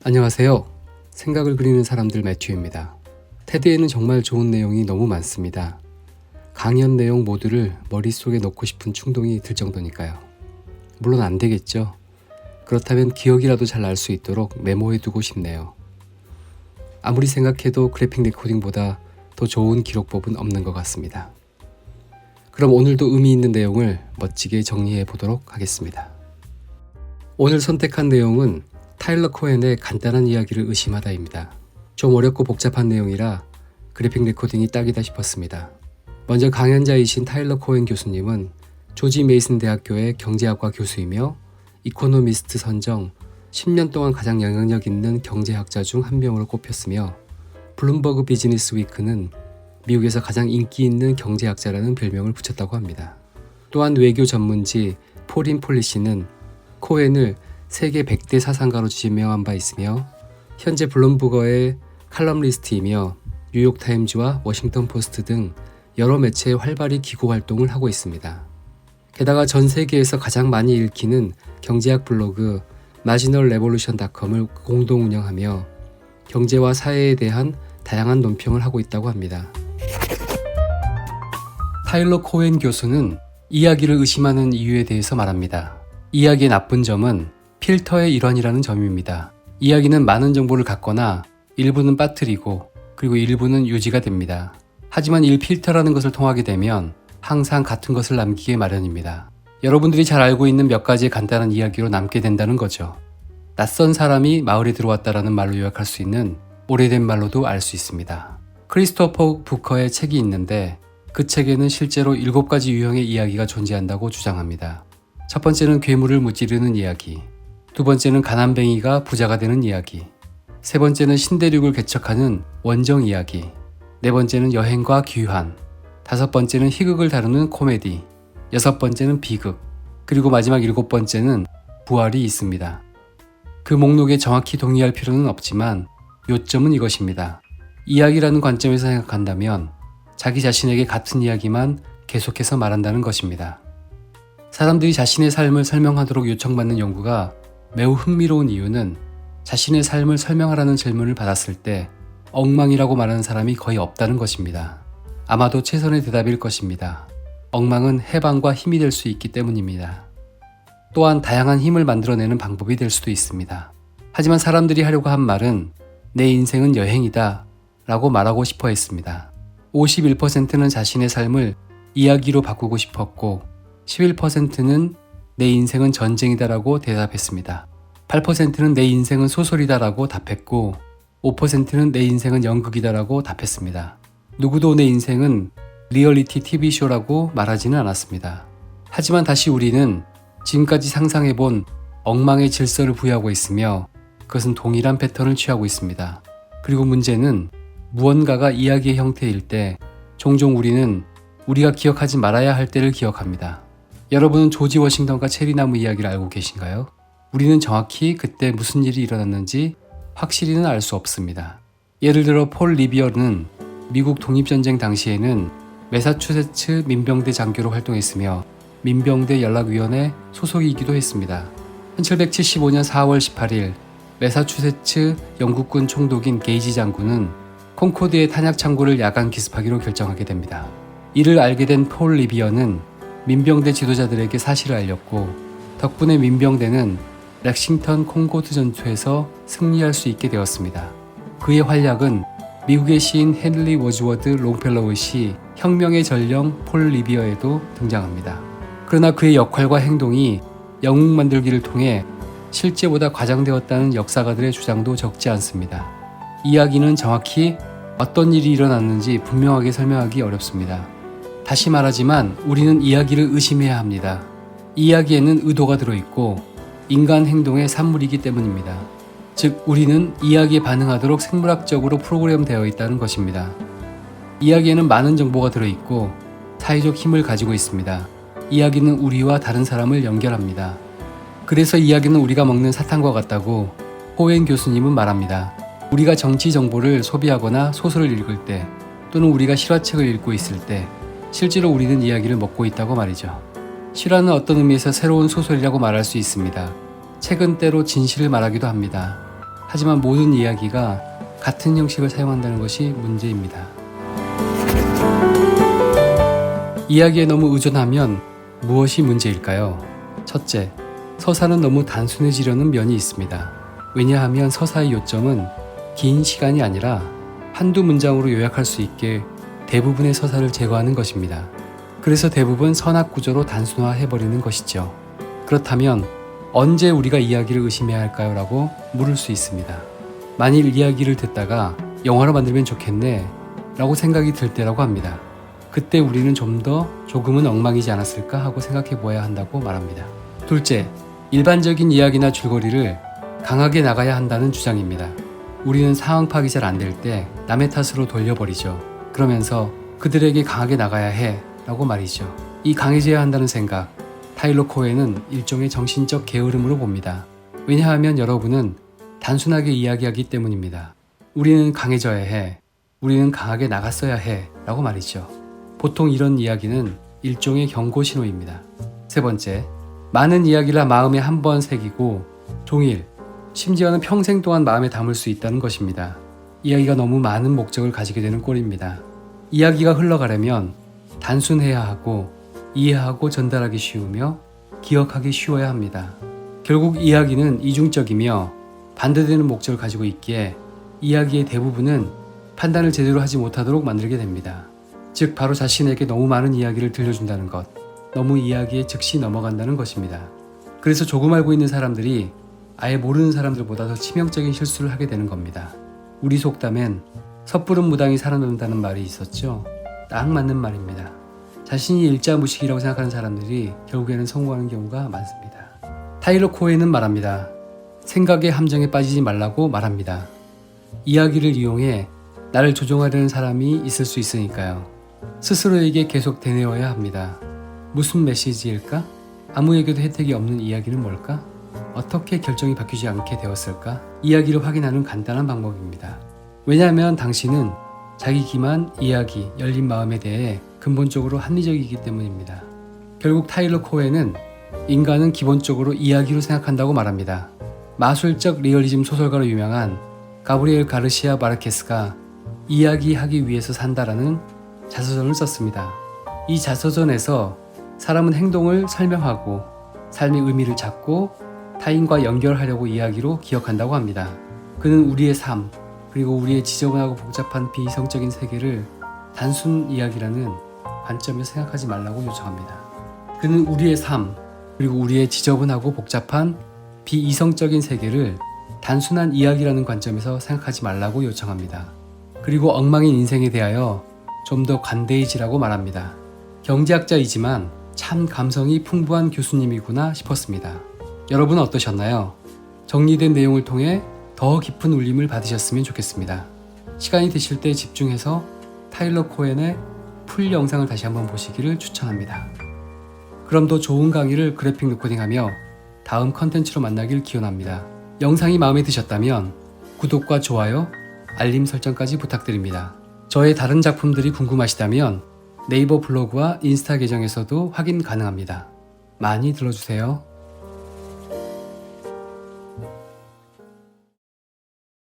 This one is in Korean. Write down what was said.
안녕하세요. 생각을 그리는 사람들 매튜입니다. 테드에는 정말 좋은 내용이 너무 많습니다. 강연 내용 모두를 머릿속에 넣고 싶은 충동이 들 정도니까요. 물론 안 되겠죠. 그렇다면 기억이라도 잘 날 수 있도록 메모해 두고 싶네요. 아무리 생각해도 그래픽 레코딩보다 더 좋은 기록법은 없는 것 같습니다. 그럼 오늘도 의미 있는 내용을 멋지게 정리해 보도록 하겠습니다. 오늘 선택한 내용은 타일러 코헨의 간단한 이야기를 의심하다입니다. 좀 어렵고 복잡한 내용이라 그래픽 레코딩이 딱이다 싶었습니다. 먼저 강연자이신 타일러 코헨 교수님은 조지 메이슨 대학교의 경제학과 교수이며 이코노미스트 선정 10년 동안 가장 영향력 있는 경제학자 중 한 명으로 꼽혔으며 블룸버그 비즈니스 위크는 미국에서 가장 인기 있는 경제학자라는 별명을 붙였다고 합니다. 또한 외교 전문지 포린 폴리시는 코헨을 세계 100대 사상가로 지명한 바 있으며 현재 블룸버그의 칼럼니스트이며 뉴욕타임즈와 워싱턴 포스트 등 여러 매체에 활발히 기고 활동을 하고 있습니다. 게다가 전 세계에서 가장 많이 읽히는 경제학 블로그 마지널레볼루션닷컴을 공동 운영하며 경제와 사회에 대한 다양한 논평을 하고 있다고 합니다. 타일러 코헨 교수는 이야기를 의심하는 이유에 대해서 말합니다. 이야기의 나쁜 점은 필터의 일환이라는 점입니다. 이야기는 많은 정보를 갖거나 일부는 빠뜨리고 그리고 일부는 유지가 됩니다. 하지만 이 필터라는 것을 통하게 되면 항상 같은 것을 남기게 마련입니다. 여러분들이 잘 알고 있는 몇 가지의 간단한 이야기로 남게 된다는 거죠. 낯선 사람이 마을에 들어왔다라는 말로 요약할 수 있는 오래된 말로도 알 수 있습니다. 크리스토퍼 부커의 책이 있는데 그 책에는 실제로 7가지 유형의 이야기가 존재한다고 주장합니다. 첫 번째는 괴물을 무찌르는 이야기, 두 번째는 가난뱅이가 부자가 되는 이야기, 세 번째는 신대륙을 개척하는 원정 이야기, 네 번째는 여행과 귀환, 다섯 번째는 희극을 다루는 코미디, 여섯 번째는 비극, 그리고 마지막 7번째는 부활이 있습니다. 그 목록에 정확히 동의할 필요는 없지만 요점은 이것입니다. 이야기라는 관점에서 생각한다면 자기 자신에게 같은 이야기만 계속해서 말한다는 것입니다. 사람들이 자신의 삶을 설명하도록 요청받는 연구가 매우 흥미로운 이유는 자신의 삶을 설명하라는 질문을 받았을 때 엉망이라고 말하는 사람이 거의 없다는 것입니다. 아마도 최선의 대답일 것입니다. 엉망은 해방과 힘이 될 수 있기 때문입니다. 또한 다양한 힘을 만들어내는 방법이 될 수도 있습니다. 하지만 사람들이 하려고 한 말은 내 인생은 여행이다 라고 말하고 싶어 했습니다. 51%는 자신의 삶을 이야기로 바꾸고 싶었고 11%는 내 인생은 전쟁이다 라고 대답했습니다. 8%는 내 인생은 소설이다 라고 답했고 5%는 내 인생은 연극이다 라고 답했습니다. 누구도 내 인생은 리얼리티 TV쇼라고 말하지는 않았습니다. 하지만 다시 우리는 지금까지 상상해본 엉망의 질서를 부여하고 있으며 그것은 동일한 패턴을 취하고 있습니다. 그리고 문제는 무언가가 이야기의 형태일 때 종종 우리는 우리가 기억하지 말아야 할 때를 기억합니다. 여러분은 조지 워싱턴과 체리나무 이야기를 알고 계신가요? 우리는 정확히 그때 무슨 일이 일어났는지 확실히는 알 수 없습니다. 예를 들어 폴 리비어는 미국 독립전쟁 당시에는 매사추세츠 민병대 장교로 활동했으며 민병대 연락위원회 소속이기도 했습니다. 1775년 4월 18일 매사추세츠 영국군 총독인 게이지 장군은 콩코드의 탄약 창고를 야간 기습하기로 결정하게 됩니다. 이를 알게 된 폴 리비어는 민병대 지도자들에게 사실을 알렸고 덕분에 민병대는 렉싱턴 콩코드 전투에서 승리할 수 있게 되었습니다. 그의 활약은 미국의 시인 헨리 워즈워드 롱펠로우의 시 혁명의 전령 폴 리비어에도 등장합니다. 그러나 그의 역할과 행동이 영웅 만들기를 통해 실제보다 과장되었다는 역사가들의 주장도 적지 않습니다. 이야기는 정확히 어떤 일이 일어났는지 분명하게 설명하기 어렵습니다. 다시 말하지만 우리는 이야기를 의심해야 합니다. 이야기에는 의도가 들어있고 인간 행동의 산물이기 때문입니다. 즉 우리는 이야기에 반응하도록 생물학적으로 프로그램되어 있다는 것입니다. 이야기에는 많은 정보가 들어있고 사회적 힘을 가지고 있습니다. 이야기는 우리와 다른 사람을 연결합니다. 그래서 이야기는 우리가 먹는 사탕과 같다고 코헨 교수님은 말합니다. 우리가 정치 정보를 소비하거나 소설을 읽을 때 또는 우리가 실화책을 읽고 있을 때 실제로 우리는 이야기를 먹고 있다고 말이죠. 실화는 어떤 의미에서 새로운 소설이라고 말할 수 있습니다. 책은 때로 진실을 말하기도 합니다. 하지만 모든 이야기가 같은 형식을 사용한다는 것이 문제입니다. 이야기에 너무 의존하면 무엇이 문제일까요? 첫째, 서사는 너무 단순해지려는 면이 있습니다. 왜냐하면 서사의 요점은 긴 시간이 아니라 한두 문장으로 요약할 수 있게 대부분의 서사를 제거하는 것입니다. 그래서 대부분 선악 구조로 단순화해버리는 것이죠. 그렇다면 언제 우리가 이야기를 의심해야 할까요? 라고 물을 수 있습니다. 만일 이야기를 듣다가 영화로 만들면 좋겠네 라고 생각이 들 때라고 합니다. 그때 우리는 좀 더 조금은 엉망이지 않았을까 하고 생각해 보아야 한다고 말합니다. 둘째, 일반적인 이야기나 줄거리를 강하게 나가야 한다는 주장입니다. 우리는 상황 파악이 잘 안 될 때 남의 탓으로 돌려버리죠. 그러면서 그들에게 강하게 나가야 해 라고 말이죠. 이 강해져야 한다는 생각, 타일러 코엔은 일종의 정신적 게으름으로 봅니다. 왜냐하면 여러분은 단순하게 이야기하기 때문입니다. 우리는 강해져야 해, 우리는 강하게 나갔어야 해 라고 말이죠. 보통 이런 이야기는 일종의 경고 신호입니다. 세 번째, 많은 이야기를 마음에 한 번 새기고 종일, 심지어는 평생 동안 마음에 담을 수 있다는 것입니다. 이야기가 너무 많은 목적을 가지게 되는 꼴입니다. 이야기가 흘러가려면 단순해야 하고 이해하고 전달하기 쉬우며 기억하기 쉬워야 합니다. 결국 이야기는 이중적이며 반대되는 목적을 가지고 있기에 이야기의 대부분은 판단을 제대로 하지 못하도록 만들게 됩니다. 즉 바로 자신에게 너무 많은 이야기를 들려준다는 것, 너무 이야기에 즉시 넘어간다는 것입니다. 그래서 조금 알고 있는 사람들이 아예 모르는 사람들보다 더 치명적인 실수를 하게 되는 겁니다. 우리 속담엔 섣부른 무당이 살아난다는 말이 있었죠. 딱 맞는 말입니다. 자신이 일자무식이라고 생각하는 사람들이 결국에는 성공하는 경우가 많습니다. 타일러 코엔은 말합니다. 생각의 함정에 빠지지 말라고 말합니다. 이야기를 이용해 나를 조종하려는 사람이 있을 수 있으니까요. 스스로에게 계속 되뇌어야 합니다. 무슨 메시지일까? 아무에게도 혜택이 없는 이야기는 뭘까? 어떻게 결정이 바뀌지 않게 되었을까? 이야기를 확인하는 간단한 방법입니다. 왜냐하면 당신은 자기 기만, 이야기, 열린 마음에 대해 근본적으로 합리적이기 때문입니다. 결국 타일러 코엔은 인간은 기본적으로 이야기로 생각한다고 말합니다. 마술적 리얼리즘 소설가로 유명한 가브리엘 가르시아 마르케스가 이야기하기 위해서 산다라는 자서전을 썼습니다. 이 자서전에서 사람은 행동을 설명하고 삶의 의미를 찾고 타인과 연결하려고 이야기로 기억한다고 합니다. 그는 우리의 삶, 그리고 우리의 지저분하고 복잡한 비이성적인 세계를 단순 이야기라는 관점에서 생각하지 말라고 요청합니다. 그는 우리의 삶, 그리고 우리의 지저분하고 복잡한 비이성적인 세계를 단순한 이야기라는 관점에서 생각하지 말라고 요청합니다. 그리고 엉망인 인생에 대하여 좀 더 관대해지라고 말합니다. 경제학자이지만 참 감성이 풍부한 교수님이구나 싶었습니다. 여러분은 어떠셨나요? 정리된 내용을 통해 더 깊은 울림을 받으셨으면 좋겠습니다. 시간이 되실 때 집중해서 타일러 코엔의 풀 영상을 다시 한번 보시기를 추천합니다. 그럼 더 좋은 강의를 그래픽 리코딩하며 다음 컨텐츠로 만나길 기원합니다. 영상이 마음에 드셨다면 구독과 좋아요, 알림 설정까지 부탁드립니다. 저의 다른 작품들이 궁금하시다면 네이버 블로그와 인스타 계정에서도 확인 가능합니다. 많이 들러주세요.